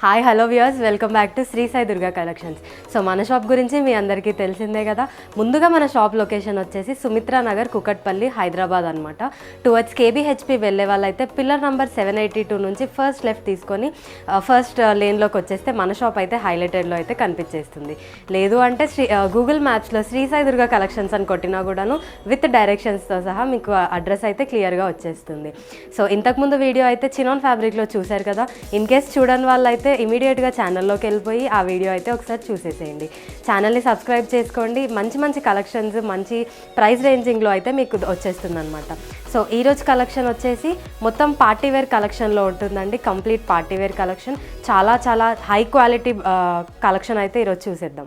Hi hello viewers, welcome back to Shri Sai Durga collections. So మన shop గురించి మీ అందరికీ తెలిసిందే కదా. ముందుగా మన షాప్ లొకేషన్ వచ్చేసి సుమిత్రా నగర్, కుకట్పల్లి, హైదరాబాద్ అనమాట. టువర్డ్స్ కేబీహెచ్పి వెళ్ళే వాళ్ళైతే పిల్లర్ నెంబర్ 782 నుంచి ఫస్ట్ లెఫ్ట్ తీసుకొని ఫస్ట్ లేన్లోకి వచ్చేస్తే మన షాప్ అయితే హైలైటెడ్లో అయితే కనిపించేస్తుంది. లేదు అంటే గూగుల్ మ్యాప్స్లో శ్రీ సాయి దుర్గా కలెక్షన్స్ అని కొట్టినా కూడాను విత్ డైరెక్షన్స్తో సహా మీకు అడ్రస్ అయితే క్లియర్గా వచ్చేస్తుంది. సో ఇంతకుముందు వీడియో అయితే చినాన్ ఫ్యాబ్రిక్లో చూశారు కదా. ఇన్ కేస్ చూడని వాళ్ళు అయితే ఇమీడియట్గా ఛానల్లోకి వెళ్ళిపోయి ఆ వీడియో అయితే ఒకసారి చూసేసేయండి. ఛానల్ని సబ్స్క్రైబ్ చేసుకోండి. మంచి మంచి కలెక్షన్స్ మంచి ప్రైస్ రేంజింగ్లో అయితే మీకు వచ్చేస్తుంది అనమాట. సో ఈరోజు కలెక్షన్ వచ్చేసి మొత్తం పార్టీవేర్ కలెక్షన్లో ఉంటుందండి. కంప్లీట్ పార్టీవేర్ కలెక్షన్, చాలా చాలా హై క్వాలిటీ కలెక్షన్ అయితే ఈరోజు చూసేద్దాం.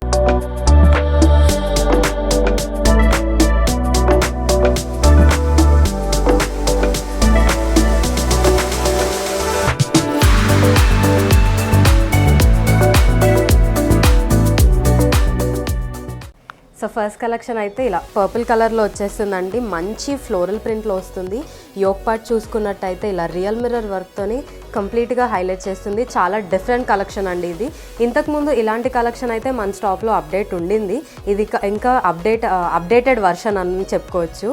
సో ఫస్ట్ కలెక్షన్ అయితే ఇలా పర్పుల్ కలర్లో వచ్చేస్తుందండి. మంచి ఫ్లోరల్ ప్రింట్లో వస్తుంది. యోక్ పార్ట్ చూసుకున్నట్టయితే ఇలా రియల్ మిర్రర్ వర్క్తోని కంప్లీట్గా హైలైట్ చేస్తుంది. చాలా డిఫరెంట్ కలెక్షన్ అండి ఇది. ఇంతకుముందు ఇలాంటి కలెక్షన్ అయితే మన స్టాప్లో అప్డేట్ ఉండింది. ఇది ఇంకా అప్డేటెడ్ వర్షన్ అని చెప్పుకోవచ్చు.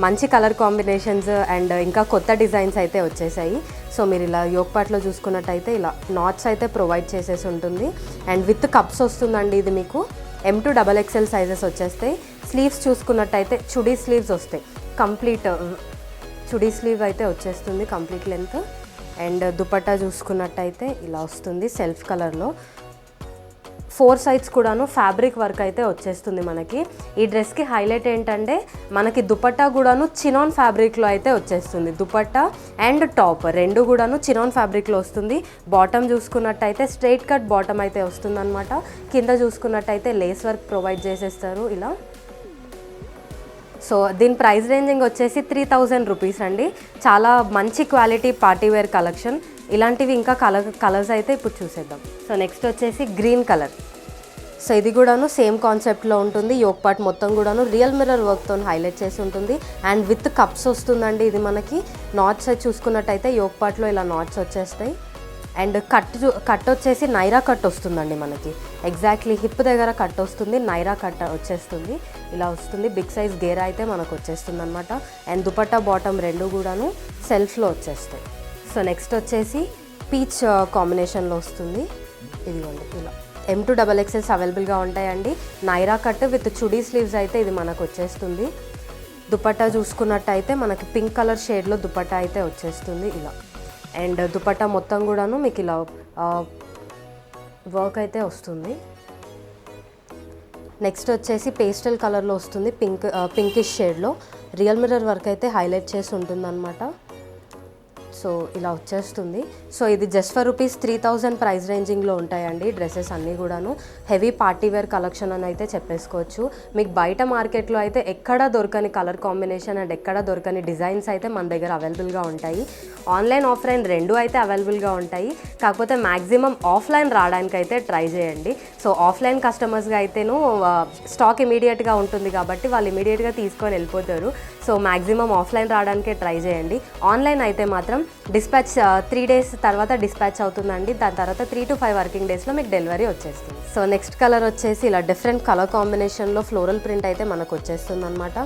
మంచి కలర్ కాంబినేషన్స్ అండ్ ఇంకా కొత్త డిజైన్స్ అయితే వచ్చేసాయి. సో మీరు ఇలా యోక్ పార్ట్లో చూసుకున్నట్టయితే ఇలా నాట్స్ అయితే ప్రొవైడ్ చేసేసి ఉంటుంది. అండ్ విత్ కప్స్ వస్తుందండి. ఇది మీకు M2XXL సైజెస్ వచ్చేస్తాయి. స్లీవ్స్ చూసుకున్నట్టయితే చుడీ స్లీవ్స్ వస్తాయి. కంప్లీట్ చుడీ స్లీవ్ అయితే వచ్చేస్తుంది కంప్లీట్ లెంత్. అండ్ దుపట్టా చూసుకున్నట్టయితే ఇలా వస్తుంది సెల్ఫ్ కలర్లో. 4 సైడ్స్ కూడాను ఫ్యాబ్రిక్ వర్క్ అయితే వచ్చేస్తుంది మనకి. ఈ డ్రెస్కి హైలైట్ ఏంటంటే మనకి దుపట్టా కూడాను చినాన్ ఫ్యాబ్రిక్లో అయితే వచ్చేస్తుంది. దుపట్టా అండ్ టాప్ రెండు కూడాను చినాన్ ఫ్యాబ్రిక్లో వస్తుంది. బాటమ్ చూసుకున్నట్టయితే స్ట్రైట్ కట్ బాటమ్ అయితే వస్తుంది అనమాట. కింద చూసుకున్నట్టయితే లేస్ వర్క్ ప్రొవైడ్ చేసేస్తారు ఇలా. సో దీని ప్రైస్ రేంజింగ్ వచ్చేసి 3000 రూపీస్ అండి. చాలా మంచి క్వాలిటీ పార్టీవేర్ కలెక్షన్. ఇలాంటివి ఇంకా కలర్స్ అయితే ఇప్పుడు చూసేద్దాం. సో నెక్స్ట్ వచ్చేసి గ్రీన్ కలర్. సో ఇది కూడాను సేమ్ కాన్సెప్ట్లో ఉంటుంది. యోక్ పార్ట్ మొత్తం కూడాను రియల్ మిర్రర్ వర్క్తో హైలైట్ చేసి ఉంటుంది. అండ్ విత్ కప్స్ వస్తుందండి. ఇది మనకి నాట్స్ చూసుకున్నట్టయితే యోక్ పార్ట్లో ఇలా నాట్స్ వచ్చేస్తాయి. అండ్ కట్ వచ్చేసి నైరా కట్ వస్తుందండి మనకి. ఎగ్జాక్ట్లీ హిప్ దగ్గర కట్ వస్తుంది, నైరా కట్ వచ్చేస్తుంది. ఇలా వస్తుంది. బిగ్ సైజ్ గేరా అయితే మనకు వచ్చేస్తుంది అనమాట. అండ్ దుపట్టా బాటమ్ రెండు కూడాను సెల్ఫ్లో వచ్చేస్తాయి. సో నెక్స్ట్ వచ్చేసి పీచ్ కాంబినేషన్లో వస్తుంది. ఇదిగోండి ఇలా M2XXL అవైలబుల్గా ఉంటాయండి. Naira cut with chudi sleeves అయితే ఇది మనకు వచ్చేస్తుంది. దుపట్టా చూసుకున్నట్టయితే మనకి పింక్ కలర్ షేడ్లో దుపట్టా అయితే వచ్చేస్తుంది ఇలా. అండ్ దుపట్టా మొత్తం కూడాను మీకు ఇలా వర్క్ అయితే వస్తుంది. నెక్స్ట్ వచ్చేసి పేస్టల్ కలర్లో వస్తుంది. పింకిష్ షేడ్లో రియల్ మిర్రర్ వర్క్ అయితే హైలైట్ చేసి ఉంటుంది అనమాట. సో ఇలా వచ్చేస్తుంది. సో ఇది జస్ట్ ఫర్ రూపీస్ 3000 ప్రైస్ రేంజింగ్లో ఉంటాయండి డ్రెస్సెస్ అన్నీ కూడాను. హెవీ పార్టీవేర్ కలెక్షన్ అని అయితే చెప్పేసుకోవచ్చు. మీకు బయట మార్కెట్లో అయితే ఎక్కడా దొరకని కలర్ కాంబినేషన్ అండ్ ఎక్కడా దొరకని డిజైన్స్ అయితే మన దగ్గర అవైలబుల్గా ఉంటాయి. ఆన్లైన్ ఆఫ్లైన్ రెండు అయితే అవైలబుల్గా ఉంటాయి. కాకపోతే మ్యాక్సిమం ఆఫ్లైన్ రావడానికి అయితే ట్రై చేయండి. సో ఆఫ్లైన్ కస్టమర్స్గా అయితేను స్టాక్ ఇమీడియట్గా ఉంటుంది కాబట్టి వాళ్ళు ఇమీడియట్గా తీసుకొని వెళ్ళిపోతారు. సో మ్యాక్సిమం ఆఫ్లైన్ రావడానికే ట్రై చేయండి. ఆన్లైన్ అయితే మాత్రం డిస్పాచ్ 3 days తర్వాత డిస్పాచ్ అవుతుందండి. దాని తర్వాత 3 to 5 వర్కింగ్ డేస్లో మీకు డెలివరీ వచ్చేస్తుంది. సో నెక్స్ట్ కలర్ వచ్చేసి ఇలా డిఫరెంట్ కలర్ కాంబినేషన్లో ఫ్లోరల్ ప్రింట్ అయితే మనకు వచ్చేస్తుంది అనమాట.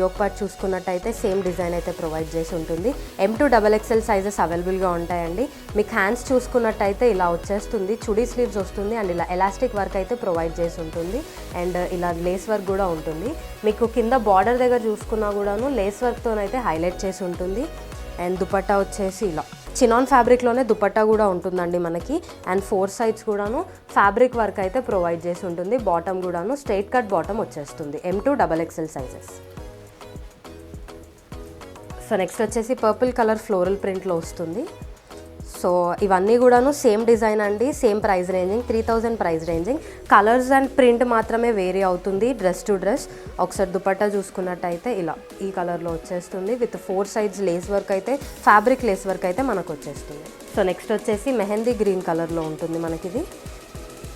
యోక్ పార్ట్ చూసుకున్నట్టయితే సేమ్ డిజైన్ అయితే ప్రొవైడ్ చేసి ఉంటుంది. M2XXL సైజెస్ అవైలబుల్గా ఉంటాయండి. మీకు హ్యాండ్స్ చూసుకున్నట్టయితే ఇలా వచ్చేస్తుంది. చుడీ స్లీవ్స్ వస్తుంది అండ్ ఇలా ఎలాస్టిక్ వర్క్ అయితే ప్రొవైడ్ చేసి ఉంటుంది. అండ్ ఇలా లేస్ వర్క్ కూడా ఉంటుంది. మీకు కింద బార్డర్ దగ్గర చూసుకున్నా కూడాను లేస్ వర్క్తోనైతే హైలైట్ చేసి ఉంటుంది. అండ్ దుపట్టా వచ్చేసి ఇలా చినాన్ ఫ్యాబ్రిక్లోనే దుపట్టా కూడా ఉంటుందండి మనకి. అండ్ 4 సైడ్స్ కూడాను ఫ్యాబ్రిక్ వర్క్ అయితే ప్రొవైడ్ చేసి ఉంటుంది. బాటమ్ కూడాను స్ట్రైట్ కట్ బాటమ్ వచ్చేస్తుంది. M2XXL sizes. సో నెక్స్ట్ వచ్చేసి పర్పుల్ కలర్ ఫ్లోరల్ ప్రింట్లో వస్తుంది. సో ఇవన్నీ కూడాను సేమ్ డిజైన్ అండి, same price ranging 3000 price ranging. Colours and print మాత్రమే వేరీ అవుతుంది డ్రెస్ టు డ్రెస్. ఒకసారి దుపట్టా చూసుకున్నట్టయితే ఇలా ఈ కలర్లో వచ్చేస్తుంది. విత్ 4 సైడ్స్ లేస్ వర్క్ అయితే ఫ్యాబ్రిక్ లేస్ వర్క్ అయితే మనకు వచ్చేస్తుంది. సో నెక్స్ట్ వచ్చేసి మెహందీ గ్రీన్ కలర్లో ఉంటుంది మనకిది.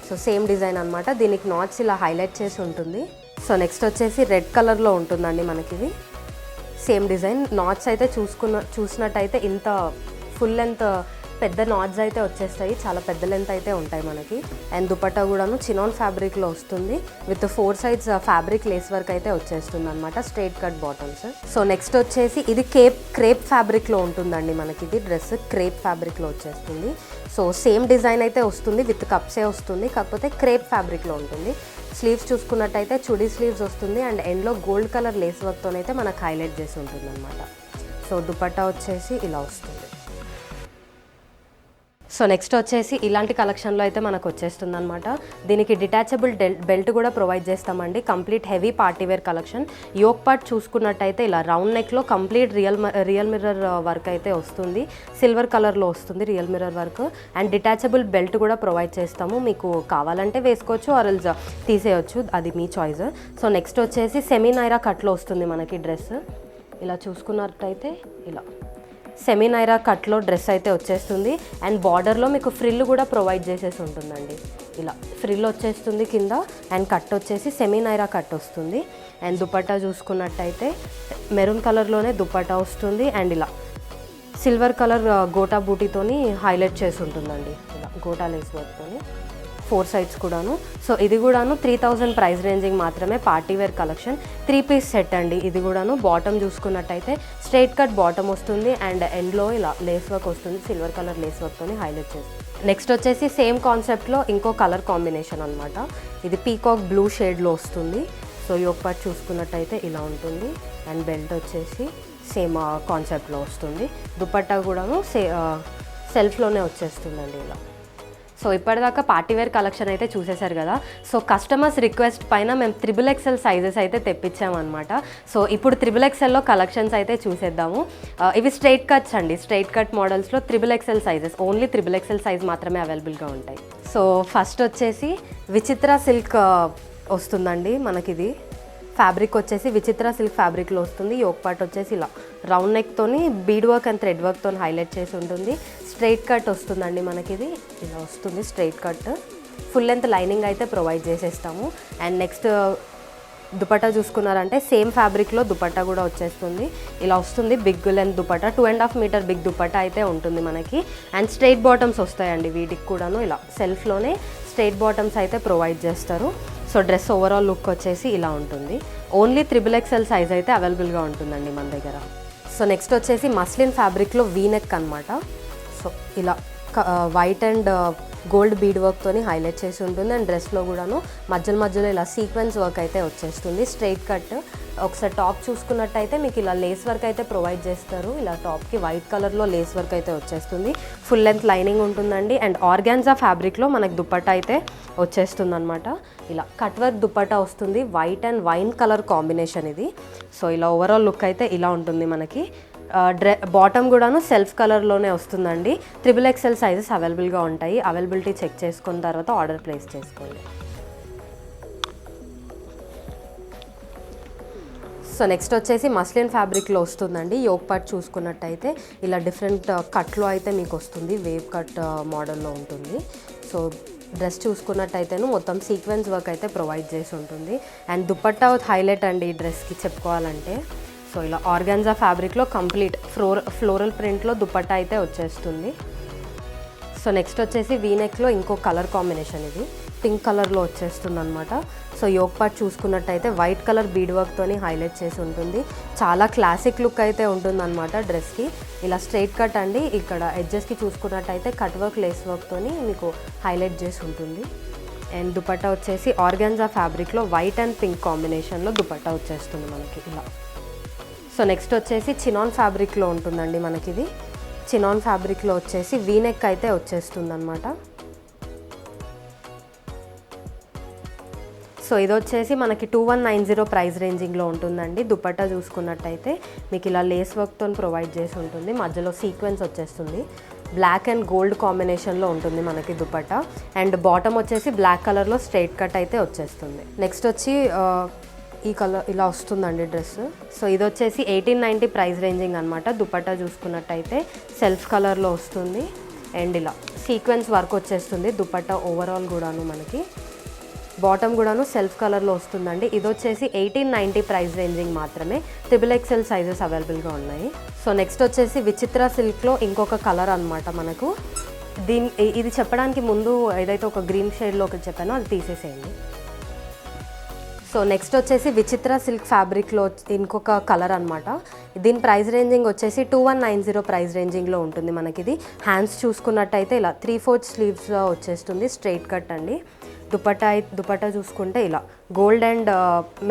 సో సేమ్ డిజైన్ అనమాట. దీనికి నాట్స్ ఇలా హైలైట్ చేసి ఉంటుంది. సో నెక్స్ట్ వచ్చేసి రెడ్ కలర్లో ఉంటుందండి మనకిది. సేమ్ డిజైన్ నాట్స్ అయితే చూసినట్టయితే ఇంత ఫుల్ లెంత్ పెద్ద నాట్స్ అయితే వచ్చేస్తాయి, చాలా పెద్ద లెంత్ అయితే ఉంటాయి మనకి. అండ్ దుపట్టా కూడాను చినాన్ ఫ్యాబ్రిక్లో వస్తుంది with 4 sides fabric lace work అయితే వచ్చేస్తుంది అనమాట, straight cut bottoms. So next వచ్చేసి ఇది క్రేప్ ఫ్యాబ్రిక్లో ఉంటుందండి మనకి. ఇది డ్రెస్ క్రేప్ ఫ్యాబ్రిక్లో వచ్చేస్తుంది. సో సేమ్ డిజైన్ అయితే వస్తుంది, విత్ కప్సే వస్తుంది, కాకపోతే క్రేప్ ఫ్యాబ్రిక్లో ఉంటుంది. స్లీవ్స్ చూసుకున్నట్టయితే చుడీ స్లీవ్స్ వస్తుంది అండ్ ఎండ్లో గోల్డ్ కలర్ లేస్ వర్క్తోనైతే మనకు హైలైట్ చేసి ఉంటుంది అనమాట. సో దుపట్టా వచ్చేసి ఇలా వస్తుంది. సో నెక్స్ట్ వచ్చేసి ఇలాంటి కలెక్షన్లో అయితే మనకు వచ్చేస్తుంది అనమాట. దీనికి డిటాచబుల్ బెల్ట్ కూడా ప్రొవైడ్ చేస్తామండి. Complete heavy partywear collection. Yoke part చూసుకున్నట్టయితే ఇలా రౌండ్ నెక్లో కంప్లీట్ రియల్ మిర్రర్ వర్క్ అయితే వస్తుంది, సిల్వర్ కలర్లో వస్తుంది real mirror work. And detachable belt కూడా ప్రొవైడ్ చేస్తాము, మీకు కావాలంటే వేసుకోవచ్చు ఆర్ఎల్స్ తీసేయచ్చు, అది మీ చాయిస్. సో నెక్స్ట్ వచ్చేసి సెమీ నైరా కట్లో వస్తుంది మనకి డ్రెస్. ఇలా చూసుకున్నట్టయితే ఇలా సెమీ నైరా కట్లో డ్రెస్ అయితే వచ్చేస్తుంది. అండ్ బార్డర్లో మీకు ఫ్రిల్ కూడా ప్రొవైడ్ చేసేసి ఉంటుందండి. ఇలా ఫ్రిల్ వచ్చేస్తుంది కింద అండ్ కట్ వచ్చేసి సెమీ నైరా కట్ వస్తుంది. అండ్ దుపట్టా చూసుకున్నట్టయితే మెరూన్ కలర్లోనే దుపట్టా వస్తుంది. అండ్ ఇలా సిల్వర్ కలర్ గోటా బూటీతోని హైలైట్ చేసి ఉంటుందండి, ఇలా గోటా లేస్ వర్క్తోని 4 sides కూడాను. సో ఇది కూడాను 3000 ప్రైస్ రేంజింగ్ మాత్రమే, పార్టీవేర్ కలెక్షన్. 3 piece సెట్ అండి. ఇది కూడాను బాటమ్ చూసుకున్నట్టయితే స్ట్రైట్ కట్ బాటమ్ వస్తుంది అండ్ ఎండ్లో ఇలా లేస్ వర్క్ వస్తుంది, సిల్వర్ కలర్ లేస్ వర్క్తోని హైలైట్ చేస్తుంది. నెక్స్ట్ వచ్చేసి సేమ్ కాన్సెప్ట్లో ఇంకో కలర్ కాంబినేషన్ అనమాట. ఇది పీకాక్ బ్లూ షేడ్లో వస్తుంది. సో యోక్ పార్ట్ చూసుకున్నట్టయితే ఇలా ఉంటుంది అండ్ బెల్ట్ వచ్చేసి సేమ్ కాన్సెప్ట్లో వస్తుంది. దుపట్టా కూడాను సెల్ఫ్లోనే వచ్చేస్తుందండి ఇలా. సో ఇప్పటిదాకా పార్టీవేర్ కలెక్షన్ అయితే చూసేశారు కదా. సో కస్టమర్స్ రిక్వెస్ట్ పైన మేము XXL సైజెస్ అయితే తెప్పించామన్నమాట. సో ఇప్పుడు XXLలో కలెక్షన్స్ అయితే చూసేద్దాము. ఇవి స్ట్రైట్ కట్స్ అండి, స్ట్రైట్ కట్ మోడల్స్లో XXL sizes, only XXL size మాత్రమే అవైలబుల్గా ఉంటాయి. సో ఫస్ట్ వచ్చేసి విచిత్ర సిల్క్ వస్తుందండి మనకిది. ఫ్యాబ్రిక్ వచ్చేసి విచిత్ర సిల్క్ ఫ్యాబ్రిక్లో వస్తుంది. యోక్ పార్ట్ వచ్చేసి ఇలా రౌండ్ నెక్తోని బీడ్ వర్క్ అండ్ థ్రెడ్ వర్క్తో హైలైట్ చేసి ఉంటుంది. స్ట్రైట్ కట్ వస్తుందండి మనకి, ఇది ఇలా వస్తుంది straight cut. Full length lining అయితే ప్రొవైడ్ చేసేస్తాము. అండ్ నెక్స్ట్ దుపట్టా చూసుకున్నారంటే సేమ్ ఫ్యాబ్రిక్లో దుపట్టా కూడా వచ్చేస్తుంది. ఇలా వస్తుంది big length dupatta, 2.5 meter big dupatta అయితే ఉంటుంది మనకి. అండ్ స్ట్రైట్ బాటమ్స్ వస్తాయండి వీటికి కూడాను. ఇలా సెల్ఫ్లోనే స్ట్రైట్ బాటమ్స్ అయితే ప్రొవైడ్ చేస్తారు. సో డ్రెస్ ఓవరాల్ లుక్ వచ్చేసి ఇలా ఉంటుంది. ఓన్లీ XXL సైజ్ అయితే అవైలబుల్గా ఉంటుందండి మన దగ్గర. సో నెక్స్ట్ వచ్చేసి మస్లిన్ ఫ్యాబ్రిక్లో వీనెక్ అనమాట. సో ఇలా వైట్ అండ్ గోల్డ్ బీడ్ వర్క్తోని హైలైట్ చేసి ఉంటుంది. అండ్ డ్రెస్లో కూడాను మధ్యలో ఇలా సీక్వెన్స్ వర్క్ అయితే వచ్చేస్తుంది, స్ట్రైట్ కట్. ఒకసారి టాప్ చూసుకున్నట్టయితే మీకు ఇలా లేస్ వర్క్ అయితే ప్రొవైడ్ చేస్తారు. ఇలా టాప్కి వైట్ కలర్లో లేస్ వర్క్ అయితే వచ్చేస్తుంది. ఫుల్ లెంత్ లైనింగ్ ఉంటుందండి. అండ్ ఆర్గాన్జా ఫ్యాబ్రిక్లో మనకు దుపట్టా అయితే వచ్చేస్తుంది అనమాట. ఇలా కట్ వర్క్ దుపట్టా వస్తుంది, white and wine colour combination ఇది. సో ఇలా ఓవరాల్ లుక్ అయితే ఇలా ఉంటుంది మనకి. బాటమ్ కూడాను సెల్ఫ్ కలర్లోనే వస్తుందండి. XXL సైజెస్ అవైలబుల్గా ఉంటాయి. అవైలబిలిటీ చెక్ చేసుకున్న తర్వాత ఆర్డర్ ప్లేస్ చేసుకోండి. సో నెక్స్ట్ వచ్చేసి మస్లిన్ ఫ్యాబ్రిక్లో వస్తుందండి. యోక్ పార్ట్ చూసుకున్నట్టయితే ఇలా డిఫరెంట్ కట్లో అయితే మీకు వస్తుంది, వేవ్ కట్ మోడల్లో ఉంటుంది. సో డ్రెస్ చూసుకున్నట్టయితేను మొత్తం సీక్వెన్స్ వర్క్ అయితే ప్రొవైడ్ చేసి ఉంటుంది. అండ్ దుపట్టా హైలైట్ అండి ఈ డ్రెస్కి చెప్పుకోవాలంటే. సో ఇలా ఆర్గాన్జా ఫ్యాబ్రిక్లో కంప్లీట్ ఫ్లోరల్ ప్రింట్లో దుపట్టా అయితే వచ్చేస్తుంది. సో నెక్స్ట్ వచ్చేసి వీనెక్లో ఇంకో కలర్ కాంబినేషన్, ఇది పింక్ కలర్లో వచ్చేస్తుంది అనమాట. సో యోక్ పార్ట్ చూసుకున్నట్టయితే వైట్ కలర్ బీడ్ వర్క్తోని హైలైట్ చేసి ఉంటుంది. చాలా క్లాసిక్ లుక్ అయితే ఉంటుంది అనమాట డ్రెస్కి. ఇలా స్ట్రైట్ కట్ అండి. ఇక్కడ ఎడ్జెస్కి చూసుకున్నట్టయితే కట్ వర్క్ లేస్ వర్క్తోని మీకు హైలైట్ చేసి ఉంటుంది. అండ్ దుపట్టా వచ్చేసి ఆర్గాన్జా ఫ్యాబ్రిక్లో వైట్ అండ్ పింక్ కాంబినేషన్లో దుపట్టా వచ్చేస్తుంది మనకి ఇలా. సో నెక్స్ట్ వచ్చేసి చినాన్ ఫ్యాబ్రిక్లో ఉంటుందండి మనకిది. చినాన్ ఫ్యాబ్రిక్లో వచ్చేసి వీనెక్ అయితే వచ్చేస్తుంది అనమాట. సో ఇది వచ్చేసి మనకి 2190 ప్రైస్ రేంజింగ్లో ఉంటుందండి. దుపట్టా చూసుకున్నట్టయితే మీకు ఇలా లేస్ వర్క్తో ప్రొవైడ్ చేసి ఉంటుంది, మధ్యలో సీక్వెన్స్ వచ్చేస్తుంది. బ్లాక్ అండ్ గోల్డ్ కాంబినేషన్లో ఉంటుంది మనకి దుపట్టా. అండ్ బాటమ్ వచ్చేసి బ్లాక్ కలర్లో స్ట్రైట్ కట్ అయితే వచ్చేస్తుంది. నెక్స్ట్ వచ్చి ఈ కలర్ ఇలా వస్తుందండి డ్రెస్. సో ఇది వచ్చేసి 1890 ప్రైస్ రేంజింగ్ అనమాట. దుపట్టా చూసుకున్నట్టయితే సెల్ఫ్ కలర్లో వస్తుంది అండ్ ఇలా సీక్వెన్స్ వర్క్ వచ్చేస్తుంది దుపట్టా ఓవరాల్ కూడాను మనకి. బాటమ్ కూడాను సెల్ఫ్ కలర్లో వస్తుందండి. ఇది వచ్చేసి 1890 ప్రైస్ రేంజింగ్ మాత్రమే. XXL సైజెస్ అవైలబుల్గా ఉన్నాయి. సో నెక్స్ట్ వచ్చేసి విచిత్ర సిల్క్లో ఇంకొక కలర్ అనమాట మనకు. ఇది చెప్పడానికి ముందు ఏదైతే ఒక గ్రీన్ షేడ్లో ఒకటి చెప్పానో అది తీసేసేయండి. సో నెక్స్ట్ వచ్చేసి విచిత్ర సిల్క్ ఫ్యాబ్రిక్లో ఇంకొక కలర్ అనమాట. దీని ప్రైస్ రేంజింగ్ వచ్చేసి 2190 ప్రైస్ రేంజింగ్లో ఉంటుంది మనకి. ఇది హ్యాండ్స్ చూసుకున్నట్టయితే ఇలా 3/4 స్లీవ్స్లో వచ్చేస్తుంది, స్ట్రైట్ కట్ అండి. దుపట్టా చూసుకుంటే ఇలా గోల్డ్ అండ్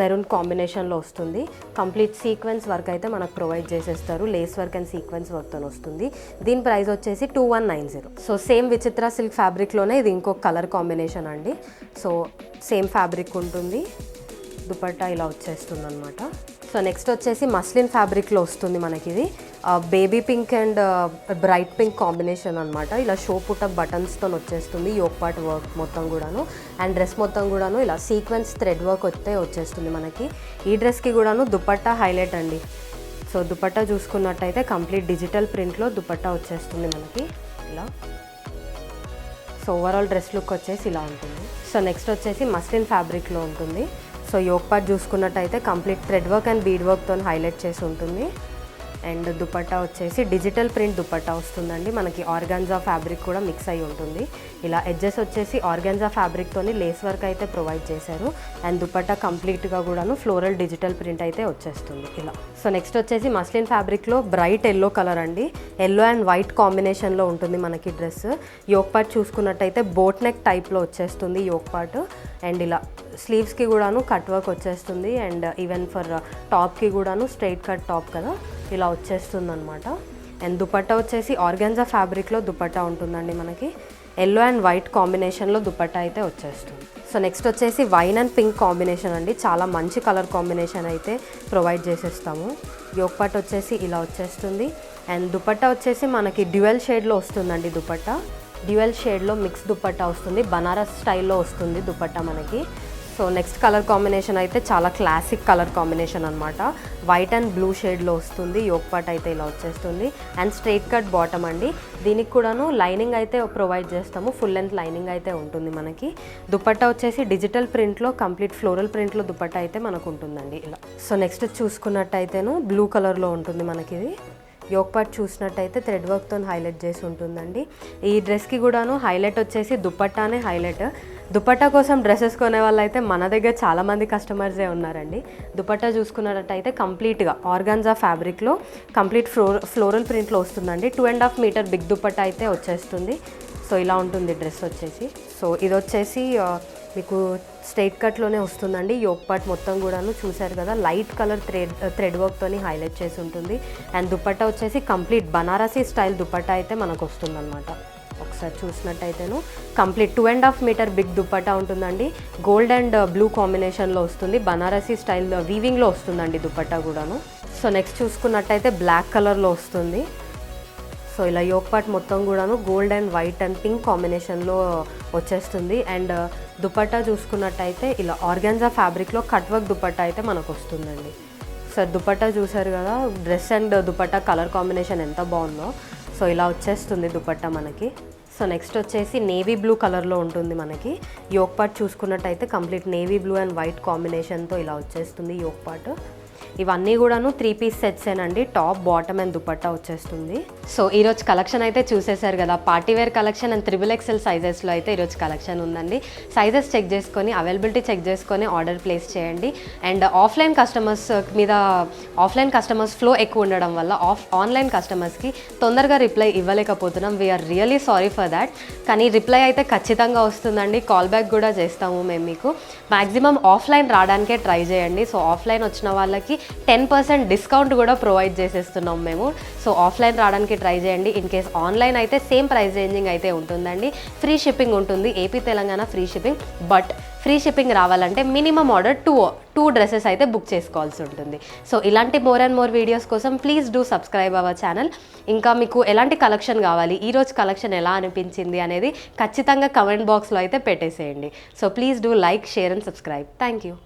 మెరూన్ కాంబినేషన్లో వస్తుంది. కంప్లీట్ సీక్వెన్స్ వర్క్ అయితే మనకు ప్రొవైడ్ చేసేస్తారు, లేస్ వర్క్ అండ్ సీక్వెన్స్ వర్క్తో వస్తుంది. దీని ప్రైస్ వచ్చేసి 2190. సో సేమ్ విచిత్ర సిల్క్ ఫ్యాబ్రిక్లోనే ఇది ఇంకొక కలర్ కాంబినేషన్ అండి. సో సేమ్ ఫ్యాబ్రిక్ ఉంటుంది, దుపట్టా ఇలా వచ్చేస్తుంది అనమాట. సో నెక్స్ట్ వచ్చేసి మస్లిన్ ఫ్యాబ్రిక్లో వస్తుంది మనకి. ఇది baby pink and bright pink combination అనమాట. ఇలా షో పుటప్ బటన్స్తో వచ్చేస్తుంది, యోక్ పార్ట్ వర్క్ మొత్తం కూడాను. అండ్ డ్రెస్ మొత్తం కూడాను ఇలా సీక్వెన్స్ థ్రెడ్ వర్క్ వచ్చేస్తుంది మనకి. ఈ డ్రెస్కి కూడాను దుపట్టా హైలైట్ అండి. సో దుపట్టా చూసుకున్నట్టయితే కంప్లీట్ డిజిటల్ ప్రింట్లో దుపట్టా వచ్చేస్తుంది మనకి ఇలా. సో ఓవరాల్ డ్రెస్ లుక్ వచ్చేసి ఇలా ఉంటుంది. సో నెక్స్ట్ వచ్చేసి మస్లిన్ ఫ్యాబ్రిక్లో ఉంటుంది. సో యోక్ పార్ట్ చూసుకున్నట్టయితే complete thread work and bead వర్క్తో హైలైట్ చేసి ఉంటుంది. అండ్ దుపట్టా వచ్చేసి డిజిటల్ ప్రింట్ దుపట్టా వస్తుందండి మనకి. ఆర్గాన్జా ఫ్యాబ్రిక్ కూడా మిక్స్ అయి ఉంటుంది. ఇలా ఎడ్జెస్ వచ్చేసి ఆర్గాన్జా ఫ్యాబ్రిక్తోని లేస్ వర్క్ అయితే ప్రొవైడ్ చేశారు. అండ్ దుపట్టా కంప్లీట్గా కూడాను ఫ్లోరల్ డిజిటల్ ప్రింట్ అయితే వచ్చేస్తుంది ఇలా. సో నెక్స్ట్ వచ్చేసి మస్లిన్ ఫ్యాబ్రిక్లో బ్రైట్ ఎల్లో కలర్ అండి. ఎల్లో అండ్ వైట్ కాంబినేషన్లో ఉంటుంది మనకి డ్రెస్. యోక్ పార్ట్ చూసుకున్నట్టయితే బోట్ నెక్ టైప్లో వచ్చేస్తుంది యోక్ పార్ట్. అండ్ ఇలా స్లీవ్స్కి కూడాను కట్ వర్క్ వచ్చేస్తుంది. అండ్ ఈవెన్ ఫర్ టాప్కి కూడాను స్ట్రైట్ కట్ టాప్ కదా, ఇలా వచ్చేస్తుంది అనమాట. అండ్ దుపట్టా వచ్చేసి ఆర్గాన్జా ఫ్యాబ్రిక్లో దుపట్టా ఉంటుందండి మనకి. ఎల్లో అండ్ వైట్ కాంబినేషన్లో దుపట్టా అయితే వచ్చేస్తుంది. సో నెక్స్ట్ వచ్చేసి వైన్ అండ్ పింక్ కాంబినేషన్ అండి. చాలా మంచి కలర్ కాంబినేషన్ అయితే ప్రొవైడ్ చేసేస్తాము. యోక్ పార్ట్ వచ్చేసి ఇలా వచ్చేస్తుంది. అండ్ దుపట్టా వచ్చేసి మనకి డ్యూయల్ షేడ్లో వస్తుందండి. దుపట్టా డ్యూయల్ షేడ్లో మిక్స్ దుపట్టా వస్తుంది, బనారస్ స్టైల్లో వస్తుంది దుపట్టా మనకి. సో నెక్స్ట్ కలర్ కాంబినేషన్ అయితే చాలా క్లాసిక్ కలర్ కాంబినేషన్ అనమాట. వైట్ అండ్ బ్లూ షేడ్లో వస్తుంది. యోక్ పార్ట్ అయితే ఇలా వచ్చేస్తుంది. అండ్ స్ట్రైట్ కట్ బాటమ్ అండి. దీనికి కూడాను లైనింగ్ అయితే ప్రొవైడ్ చేస్తాము, ఫుల్ లెంత్ లైనింగ్ అయితే ఉంటుంది మనకి. దుపట్టా వచ్చేసి డిజిటల్ ప్రింట్లో కంప్లీట్ ఫ్లోరల్ ప్రింట్లో దుపట్టా అయితే మనకు ఉంటుందండి ఇలా. సో నెక్స్ట్ చూసుకున్నట్టయితేను బ్లూ కలర్లో ఉంటుంది మనకి. ఇది యోక్ పార్ట్ చూసినట్టయితే థ్రెడ్ వర్క్తో హైలైట్ చేసి ఉంటుందండి. ఈ డ్రెస్కి కూడాను హైలైట్ వచ్చేసి దుపట్టానే హైలైట్. దుపట్టా కోసం డ్రెస్సెస్ కొనే వాళ్ళు అయితే మన దగ్గర చాలామంది కస్టమర్సే ఉన్నారండి. దుపట్టా చూసుకున్నట్టయితే కంప్లీట్గా ఆర్గాన్జా ఫ్యాబ్రిక్లో కంప్లీట్ ఫ్లోరల్ ప్రింట్లో వస్తుందండి. 2.5 మీటర్ బిగ్ దుపట్టా అయితే వచ్చేస్తుంది. సో ఇలా ఉంటుంది డ్రెస్ వచ్చేసి. సో ఇది వచ్చేసి మీకు స్ట్రైట్ కట్లోనే వస్తుందండి. యోక్ పార్ట్ మొత్తం కూడాను చూసారు కదా, లైట్ కలర్ థ్రెడ్ వర్క్తోని హైలైట్ చేసి ఉంటుంది. అండ్ దుపట్టా వచ్చేసి కంప్లీట్ బనారసీ స్టైల్ దుపట్టా అయితే మనకు వస్తుందన్నమాట. ఒకసారి చూసినట్టయితేను కంప్లీట్ 2.5 మీటర్ బిగ్ దుపట్టా ఉంటుందండి. గోల్డ్ అండ్ బ్లూ కాంబినేషన్లో వస్తుంది. బనారసీ స్టైల్ వీవింగ్లో వస్తుందండి దుపట్టా కూడాను. సో నెక్స్ట్ చూసుకున్నట్టయితే బ్లాక్ కలర్లో వస్తుంది. సో ఇలా యోక్ పార్ట్ మొత్తం కూడాను gold and white and pink కాంబినేషన్లో వచ్చేస్తుంది. అండ్ దుపట్టా చూసుకున్నట్టయితే ఇలా ఆర్గాన్జా ఫ్యాబ్రిక్లో కట్ వర్క్ దుపట్టా అయితే మనకు వస్తుందండి. సో దుపట్టా చూసారు కదా, dress and dupatta colour combination ఎంత బాగుందో. సో ఇలా వచ్చేస్తుంది దుపట్టా మనకి. సో నెక్స్ట్ వచ్చేసి నేవీ బ్లూ కలర్లో ఉంటుంది మనకి. యోక్ పార్ట్ చూసుకున్నట్టయితే complete navy blue and white కాంబినేషన్తో ఇలా వచ్చేస్తుంది యోక్ పార్ట్. ఇవన్నీ కూడాను 3 పీస్ సెట్సేనండి. టాప్, బాటమ్ అండ్ దుపట్టా వచ్చేస్తుంది. సో ఈరోజు కలెక్షన్ అయితే చూసేశారు కదా. పార్టీవేర్ కలెక్షన్ అండ్ XXL సైజెస్లో అయితే ఈరోజు కలెక్షన్ ఉందండి. సైజెస్ చెక్ చేసుకొని అవైలబిలిటీ చెక్ చేసుకొని ఆర్డర్ ప్లేస్ చేయండి. అండ్ ఆఫ్లైన్ కస్టమర్స్ ఫ్లో ఎక్కువ ఉండడం వల్ల ఆన్లైన్ కస్టమర్స్కి తొందరగా రిప్లై ఇవ్వలేకపోతున్నాం. We're really sorry for that. కానీ రిప్లై అయితే ఖచ్చితంగా వస్తుందండి. కాల్ బ్యాక్ కూడా చేస్తాము మేము మీకు. మ్యాక్సిమం ఆఫ్లైన్ రావడానికే ట్రై చేయండి. సో ఆఫ్లైన్ వచ్చిన వాళ్ళకి 10% డిస్కౌంట్ కూడా ప్రొవైడ్ చేసేస్తున్నాం మేము. సో ఆఫ్లైన్ రావడానికి ట్రై చేయండి. ఇన్ కేస్ ఆన్లైన్ అయితే సేమ్ ప్రైస్ రేంజింగ్ అయితే ఉంటుందండి. ఫ్రీ షిప్పింగ్ ఉంటుంది, AP Telangana free shipping. But free shipping రావాలంటే మినిమం ఆర్డర్ 2 డ్రెస్సెస్ అయితే బుక్ చేసుకోవాల్సి ఉంటుంది. సో ఇలాంటి మోర్ అండ్ మోర్ వీడియోస్ కోసం please do subscribe our channel. ఇంకా మీకు ఎలాంటి కలెక్షన్ కావాలి, ఈరోజు కలెక్షన్ ఎలా అనిపించింది అనేది ఖచ్చితంగా కమెంట్ బాక్స్లో అయితే పెట్టేసేయండి. So please do like, share and subscribe. Thank you.